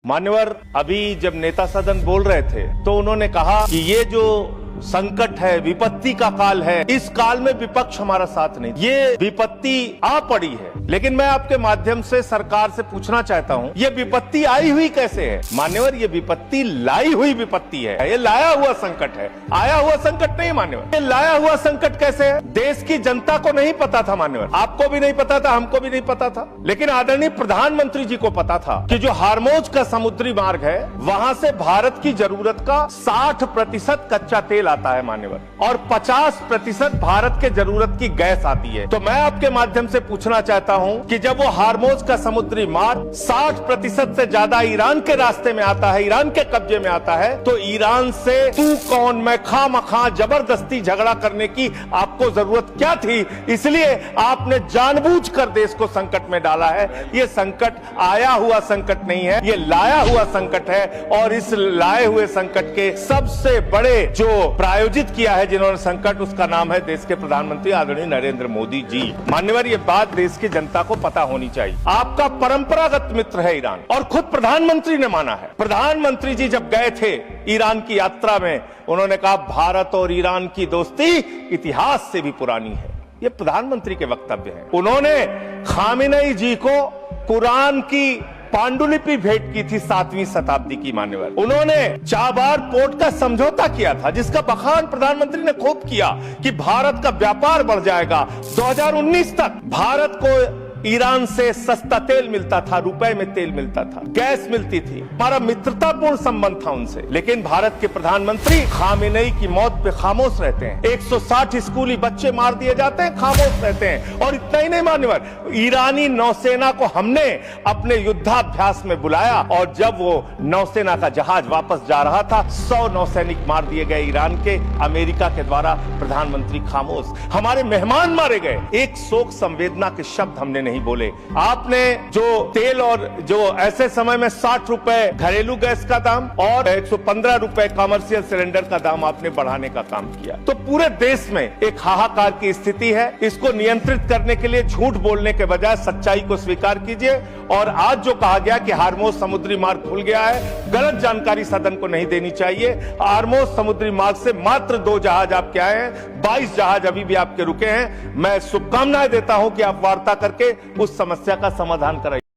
मान्यवर, अभी जब नेता सदन बोल रहे थे तो उन्होंने कहा कि ये जो संकट है, विपत्ति का काल है, इस काल में विपक्ष हमारा साथ नहीं। ये विपत्ति आ पड़ी है, लेकिन मैं आपके माध्यम से सरकार से पूछना चाहता हूँ, ये विपत्ति आई हुई कैसे है? मान्यवर, ये विपत्ति लाई हुई विपत्ति है, ये लाया हुआ संकट है, आया हुआ संकट नहीं मान्यवर। ये लाया हुआ संकट कैसे है? देश की जनता को नहीं पता था मान्यवर, आपको भी नहीं पता था, हमको भी नहीं पता था, लेकिन आदरणीय प्रधानमंत्री जी को पता था कि जो हार्मोज का समुद्री मार्ग है, वहां से भारत की जरूरत का 60% कच्चा तेल आता है मान्यवर, और 50% भारत के जरूरत की गैस आती है। तो मैं आपके माध्यम से पूछना चाहता हूं कि जब वो हार्मोज का समुद्री मार्ग 60% से ज्यादा ईरान के रास्ते में आता है, ईरान के कब्जे में आता है, तो ईरान से तू कौन मैं खामखा जबरदस्ती झगड़ा करने की आपको जरूरत क्या थी? इसलिए आपने जानबूझकर देश को संकट में डाला है। ये संकट आया हुआ संकट नहीं है, ये लाया हुआ संकट है, और इस लाए हुए संकट के सबसे बड़े जो प्रायोजित किया है जिन्होंने संकट, उसका नाम है देश के प्रधानमंत्री आदरणीय नरेंद्र मोदी जी। मान्यवर, ये बात देश की जनता को पता होनी चाहिए। आपका परंपरागत मित्र है ईरान, और खुद प्रधानमंत्री ने माना है। प्रधानमंत्री जी जब गए थे ईरान की यात्रा में, उन्होंने कहा भारत और ईरान की दोस्ती इतिहास से भी पुरानी है। ये प्रधानमंत्री के वक्तव्य हैं। उन्होंने खामेनेई जी को कुरान की पांडुलिपि भेंट की थी 7वीं शताब्दी की मान्यवर। उन्होंने चाबार पोर्ट का समझौता किया था, जिसका बखान प्रधानमंत्री ने खूब किया कि भारत का व्यापार बढ़ जाएगा। 2019 तक भारत को ईरान से सस्ता तेल मिलता था, रुपए में तेल मिलता था, गैस मिलती थी, हमारा मित्रतापूर्ण संबंध था उनसे। लेकिन भारत के प्रधानमंत्री खामेनेई की मौत पे खामोश रहते हैं। 160 स्कूली बच्चे मार दिए जाते हैं, खामोश रहते हैं। और इतना ही नहीं मान्यवर, ईरानी नौसेना को हमने अपने युद्धाभ्यास में बुलाया, और जब वो नौसेना का जहाज वापस जा रहा था, 100 नौसैनिक मार दिए गए ईरान के, अमेरिका के द्वारा। प्रधानमंत्री खामोश। हमारे मेहमान मारे गए, एक शोक संवेदना के शब्द हमने नहीं बोले। आपने जो तेल और जो ऐसे समय में 60 रुपए घरेलू गैस का दाम और 115 रुपए कमर्शियल सिलेंडर का दाम आपने बढ़ाने का काम किया। तो पूरे देश में एक हाहाकार की स्थिति है। इसको नियंत्रित करने के लिए झूठ बोलने के बजाय सच्चाई को स्वीकार कीजिए। और आज जो कहा गया कि हार्मोज समुद्री मार्ग खुल गया है, गलत जानकारी सदन को नहीं देनी चाहिए। हार्मोज समुद्री मार्ग से मात्र 2 जहाज आपके आए हैं, 22 जहाज अभी भी आपके रुके हैं। मैं शुभकामनाएं देता हूं कि आप वार्ता करके उस समस्या का समाधान कराइए।